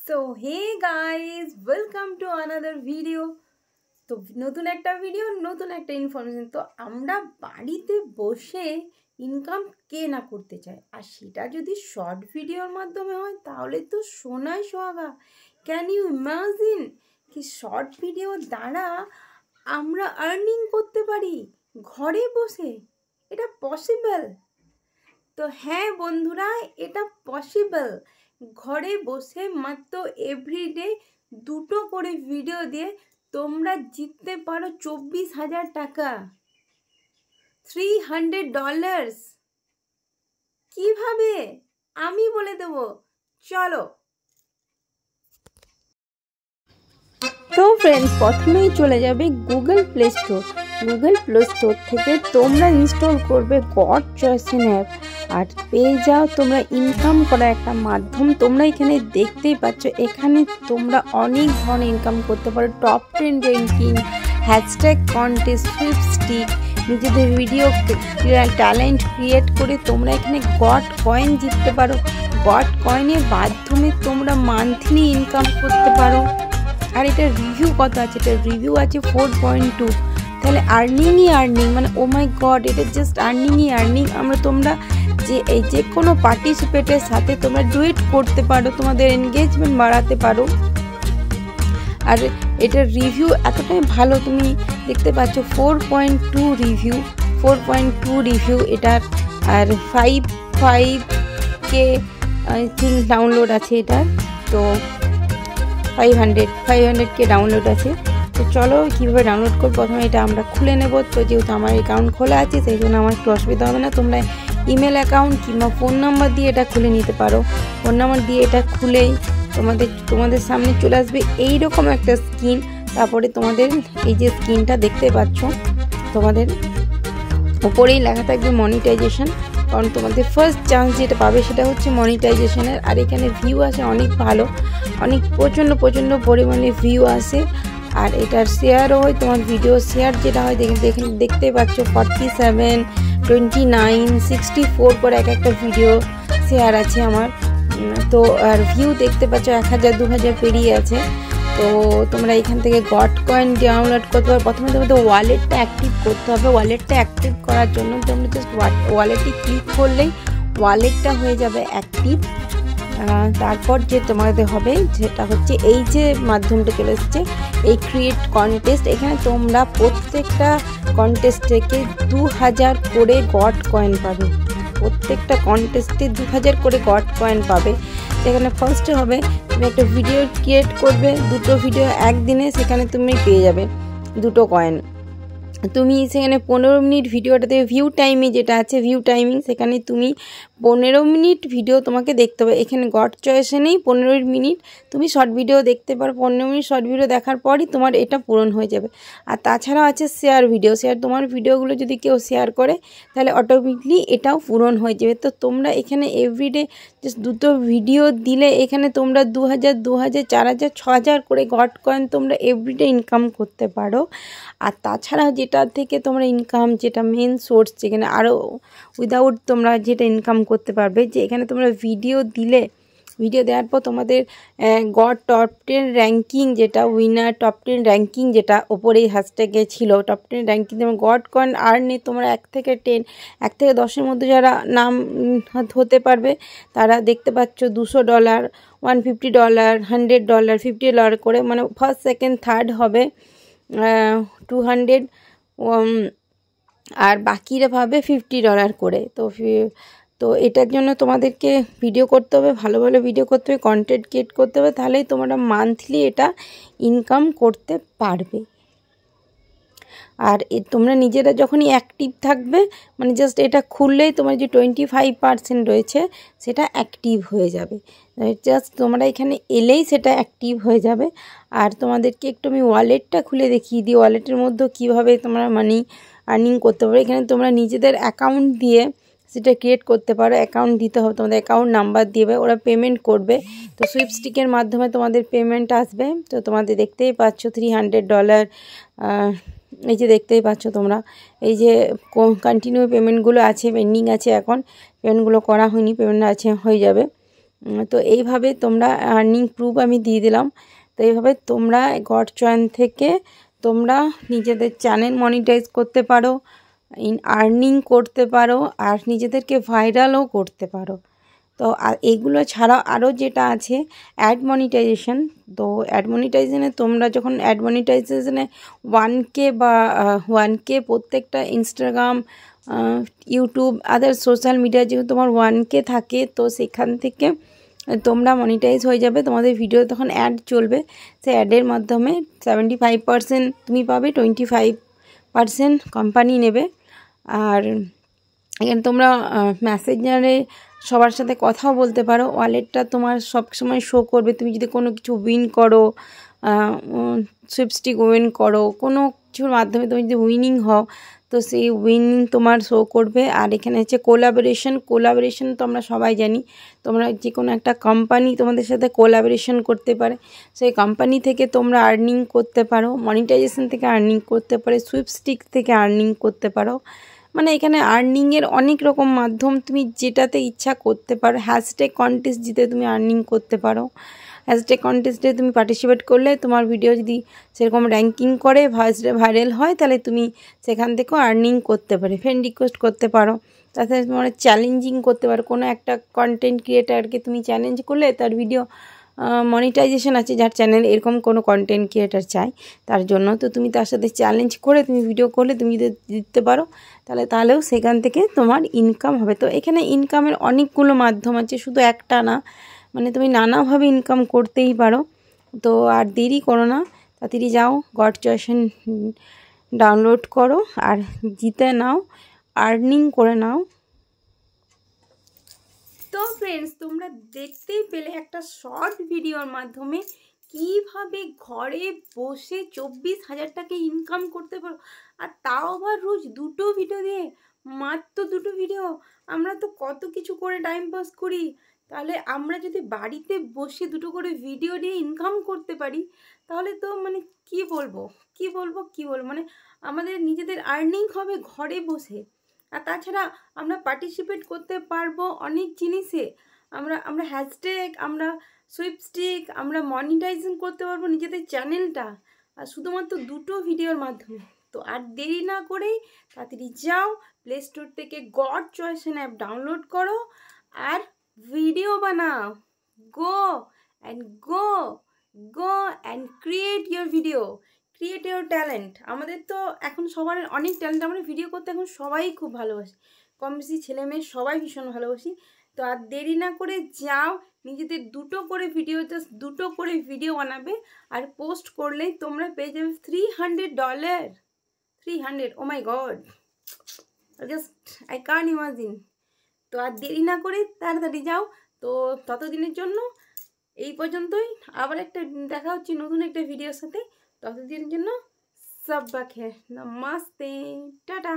So hey guys, welcome to another video. তো নতুন একটা ভিডিও, নতুন একটা ইনফরমেশন। তো আমরা বাড়িতে বসে ইনকাম কে না করতে চায়, আর সেটা যদি শর্ট ভিডিওর মাধ্যমে হয় তাহলে তো সোনায় সোহাগা। ক্যান ইউ ইমাজিন কি শর্ট ভিডিওর দ্বারা আমরা আর্নিং করতে পারি ঘরে বসে? এটা পসিবল? তো হ্যাঁ বন্ধুরা, এটা পসিবল। ঘরে বসে মাত্র এভরিডে 2টো করে ভিডিও দিয়ে তোমরা জিততে পারো 24,000 টাকা, $300। কিভাবে আমি বলে দেবো, চলো। তো ফ্রেন্ডস, প্রথমেই চলে যাবে Google play store. Google play store থেকে তোমরা ইনস্টল করবে গড চয়েসিং অ্যাপ, আর পেয়ে যাও তোমরা ইনকাম করার একটা মাধ্যম। তোমরা এখানে দেখতেই পাচ্ছ, এখানে তোমরা অনেক ধরনের ইনকাম করতে পারো। টপ 10 র্যাঙ্কিং, হ্যাশট্যাগ কন্টেস্ট, সুইপস্টিক, নিজেদের ভিডিও ট্যালেন্ট ক্রিয়েট করে তোমরা এখানে গড কয়েন জিততে পারো। গড কয়েনের মাধ্যমে তোমরা মান্থলি ইনকাম করতে পারো। আর এটার রিভিউ কত আছে? এটার রিভিউ আছে 4.2। তাহলে আর্নিংই আর্নিং, মানে ও মাই গড, এটা জাস্ট আর্নিংই আর্নিং। তোমরা যে কোনো পার্টিসিপেটের সাথে তোমরা ডুয়েট করতে পারো, তোমাদের এনগেজমেন্ট বাড়াতে পারো। আর এটার রিভিউ এতটাই ভালো, তুমি দেখতে পাচ্ছ 4.2 রিভিউ এটার। আর 5K আই থিঙ্ক ডাউনলোড আছে এটার। তো 500K ডাউনলোড আছে। তো চলো কীভাবে ডাউনলোড করবো, প্রথমে এটা আমরা খুলে নেব। তো যেহেতু আমার অ্যাকাউন্ট খোলা আছে সেই জন্য আমার একটু অসুবিধা হবে না। তোমরা ইমেল অ্যাকাউন্ট কিংবা ফোন নাম্বার দিয়ে এটা খুলে নিতে পারো। ফোন নাম্বার দিয়ে এটা খুলেই তোমাদের সামনে চলে আসবে এইরকম একটা স্ক্রিন। তারপরে তোমাদের এই যে স্ক্রিনটা দেখতে পাচ্ছ, তোমাদের উপরেই লেখা থাকবে মনিটাইজেশন। কারণ তোমাদের ফার্স্ট চান্স যেটা পাবে সেটা হচ্ছে মনিটাইজেশনের। আর এখানে ভিউ আসে অনেক ভালো, অনেক প্রচণ্ড পরিমাণে ভিউ আসে। আর এটার শেয়ারও হয়, তোমার ভিডিও শেয়ার যেটা হয় দেখতে পাচ্ছ 47, 29, 64 করে একটা ভিডিও শেয়ার আছে আমার। তো আর ভিউ দেখতে পাচ্ছ 1000, 2000 পেরিয়ে আছে। তো তোমরা এখান থেকে গড কয়েন ডাউনলোড করতে পারো। প্রথমে তোমাদের ওয়ালেটটা অ্যাক্টিভ করতে হবে। ওয়ালেটটা অ্যাক্টিভ করার জন্য তোমরা জাস্ট ওয়ালেটে ক্লিক করলেই ওয়ালেটটা হয়ে যাবে অ্যাক্টিভ। তারপর যে তোমাদের হবে যেটা হচ্ছে এই যে মাধ্যমটা চলে এসছে, এই ক্রিয়েট কন্টেস্ট। এখানে তোমরা প্রত্যেকটা কন্টেস্ট থেকে 2000 করে গড কয়েন পাবে। প্রত্যেকটা কন্টেস্টে 2000 করে গড কয়েন পাবে। সেখানে ফার্স্টে হবে তুমি একটা ভিডিও ক্রিয়েট করবে, 2টো ভিডিও একদিনে, সেখানে তুমি পেয়ে যাবে 2টো কয়েন। তুমি সেখানে 15 মিনিট ভিডিওটাতে ভিউ টাইমে যেটা আছে ভিউ টাইমিং, সেখানে তুমি 15 মিনিট ভিডিও তোমাকে দেখতে হবে। এখানে গড চয়েসে নেই 15 মিনিট, তুমি শর্ট ভিডিও দেখতে পারো। 15 মিনিট শর্ট ভিডিও দেখার পরই তোমার এটা পূরণ হয়ে যাবে। আর তাছাড়াও আছে শেয়ার ভিডিও। তোমার ভিডিওগুলো যদি কেউ শেয়ার করে তাহলে অটোমেটিকলি এটাও পূরণ হয়ে যাবে। তো তোমরা এখানে এভরিডে জাস্ট 2টো ভিডিও দিলে এখানে তোমরা 2000, 4000, 6000 করে গড কয়েন তোমরা এভরিডে ইনকাম করতে পারো। আর তাছাড়া যেটা থেকে তোমরা ইনকাম, যেটা মেন সোর্স, যেখানে আরও উইদাউট তোমরা যেটা ইনকাম করতে পারবে, যে এখানে তোমরা ভিডিও দিলে, ভিডিও দেওয়ার পর তোমাদের গড টপ 10 র্যাঙ্কিং, যেটা উইনার টপ 10 র্যাঙ্কিং যেটা ওপরেই হ্যাশট্যাগে ছিল টপ 10 র্যাঙ্কিং, তোমার গড কয়েন আর্নে তোমরা 1 থেকে 10 মধ্যে যারা নাম হতে পারবে তারা দেখতে পাচ্ছ $200, $150, $100, $50 করে, মানে ফার্স্ট, সেকেন্ড, থার্ড হবে 200, আর বাকিরা পাবে $50 করে। তো এটার জন্য তোমাদেরকে ভিডিও করতে হবে, ভালো ভিডিও করতে হবে, কন্টেন্ট ক্রিয়েট করতে হবে, তাহলেই তোমরা মান্থলি এটা ইনকাম করতে পারবে। আর তোমরা নিজেরা যখনই অ্যাক্টিভ থাকবে, মানে জাস্ট এটা খুললেই তোমার যে 25% রয়েছে সেটা অ্যাক্টিভ হয়ে যাবে। জাস্ট তোমরা এখানে এলেই সেটা অ্যাক্টিভ হয়ে যাবে। আর তোমাদেরকে একটু আমি ওয়ালেটটা খুলে দেখিয়ে দিই, ওয়ালেটের মধ্যে কীভাবে তোমরা মানি আর্নিং করতে পারো। এখানে তোমরা নিজেদের অ্যাকাউন্ট দিয়ে সেটা ক্রিয়েট করতে পারো। অ্যাকাউন্ট দিতে হবে, তোমাদের অ্যাকাউন্ট নাম্বার দিবে, ওরা পেমেন্ট করবে। তো সুইপস্টিকের মাধ্যমে তোমাদের পেমেন্ট আসবে। তো তোমাদের দেখতেই পাচ্ছ $300, এই যে দেখতেই পাচ্ছ তোমরা, এই যে কন্টিনিউ পেমেন্টগুলো আছে, পেন্ডিং আছে, এখন পেমেন্টগুলো করা হয়নি, পেমেন্ট আছে, হয়ে যাবে। তো এইভাবে তোমরা আর্নিং প্রুফ আমি দিয়ে দিলাম। তো এইভাবে তোমরা গড চয়ন থেকে তোমরা নিজেদের চ্যানেল মনিটাইজ করতে পারো, আর্নিং করতে পারো, আর নিজেদেরকে ভাইরালও করতে পারো। তো আর এগুলো ছাড়াও আরও যেটা আছে অ্যাড মনিটাইজেশন। তো অ্যাড মনিটাইজেশনে তোমরা যখন অ্যাড মনিটাইজেশনে 1K বা 1K প্রত্যেকটা ইনস্টাগ্রাম, ইউটিউব, আদার সোশ্যাল মিডিয়া যেহেতু তোমার 1K থাকে, তো সেখান থেকে তোমরা মনিটাইজ হয়ে যাবে, তোমাদের ভিডিও তখন অ্যাড চলবে। সেই অ্যাডের মাধ্যমে 75% তুমি পাবে, 25% কোম্পানি নেবে। আর এখানে তোমরা মেসেঞ্জারে সবার সাথে কথাও বলতে পারো। ওয়ালেটটা তোমার সব সময় শো করবে। তুমি যদি কোনো কিছু উইন করো, সুইপস্টিক উইন করো, কোনো কিছুর মাধ্যমে তুমি যদি উইনিং হও, তো সেই উইনিং তোমার শো করবে। আর এখানে হচ্ছে কোলাবোরেশন তো আমরা সবাই জানি, তোমরা যে কোনো একটা কোম্পানি তোমাদের সাথে কোলাবোরেশন করতে পারে, সেই কোম্পানি থেকে তোমরা আর্নিং করতে পারো, মনিটাইজেশন থেকে আর্নিং করতে পারে, সুইপস্টিক থেকে আর্নিং করতে পারো। মানে এখানে আর্নিংয়ের অনেক রকম মাধ্যম, তুমি যেটাতে ইচ্ছা করতে পারো। হ্যাশট্যাগ কন্টেস্ট জিতে তুমি আর্নিং করতে পারো। হ্যাশট্যাগ কন্টেস্টে তুমি পার্টিসিপেট করলে তোমার ভিডিও যদি সেরকম র্যাঙ্কিং করে ভাইরাল হয়, তাহলে তুমি সেখান থেকেও আর্নিং করতে পারো। ফ্রেন্ড রিকোয়েস্ট করতে পারো, তাছাড়া তোমার চ্যালেঞ্জিং করতে পারো। কোনো একটা কন্টেন্ট ক্রিয়েটারকে তুমি চ্যালেঞ্জ করলে, তার ভিডিও মনিটাইজেশন আছে যার চ্যানেল, এরকম কোনো কন্টেন্ট ক্রিয়েটার চাই তার জন্য, তো তুমি তার সাথে চ্যালেঞ্জ করে তুমি ভিডিও করলে তুমি যদি দিতে পারো, তাহলেও সেখান থেকে তোমার ইনকাম হবে। তো এখানে ইনকামের অনেকগুলো মাধ্যম আছে, শুধু একটা না, মানে তুমি নানাভাবে ইনকাম করতেই পারো। তো আর দেরি করো না, তাড়াতাড়ি যাও, গড চয়েন ডাউনলোড করো আর জিতে নাও, আর্নিং করে নাও। তো ফ্রেন্ডস, তোমরা দেখতেই পেলে একটা শর্ট ভিডিওর মাধ্যমে কিভাবে ঘরে বসে 24,000 টাকা ইনকাম করতে পারো, আর তাও আবার রোজ 2টো ভিডিও দিয়ে, মাত্র 2টো ভিডিও। আমরা তো কত কিছু করে টাইম পাস করি, তাহলে আমরা যদি বাড়িতে বসে 2টো করে ভিডিও দিয়ে ইনকাম করতে পারি, তাহলে তো মানে কি বলবো মানে আমাদের নিজেদের আর্নিং হবে ঘরে বসে। আর তাছাড়া আমরা পার্টিসিপেট করতে পারবো অনেক জিনিসে। আমরা হ্যাশট্যাগ, আমরা সুইপস্টিক, আমরা মনিটাইজেশন করতে পারবো নিজেদের চ্যানেলটা, আর শুধুমাত্র 2টো ভিডিওর মাধ্যমে। তো আর দেরি না করেই তাড়াতাড়ি যাও, প্লে স্টোর থেকে গড চয়েন অ্যাপ ডাউনলোড করো আর ভিডিও বানাও। Go and go go and create your video, create your talent. আমাদের তো এখন সবার অনেক ট্যালেন্ট, আমরা ভিডিও করতে এখন সবাই খুব ভালোবাসি, কম বেশি ছেলে মেয়ে সবাই ভীষণ ভালোবাসি। তো আর দেরি না করে যাও, নিজেদের 2টো করে ভিডিও, জাস্ট 2টো করে ভিডিও বানাবে আর পোস্ট করলেই তোমরা পেয়ে যাবে $300। 300, oh my god, just I can't imagine. তো আর দেরি না করে তাড়াতাড়ি যাও। তো ততদিনের জন্য এই পর্যন্তই, আবার একটা দেখা হচ্ছে নতুন একটা ভিডিওর সাথে। ততদিনের জন্য সব্বা খের, নমস্তে, টাটা।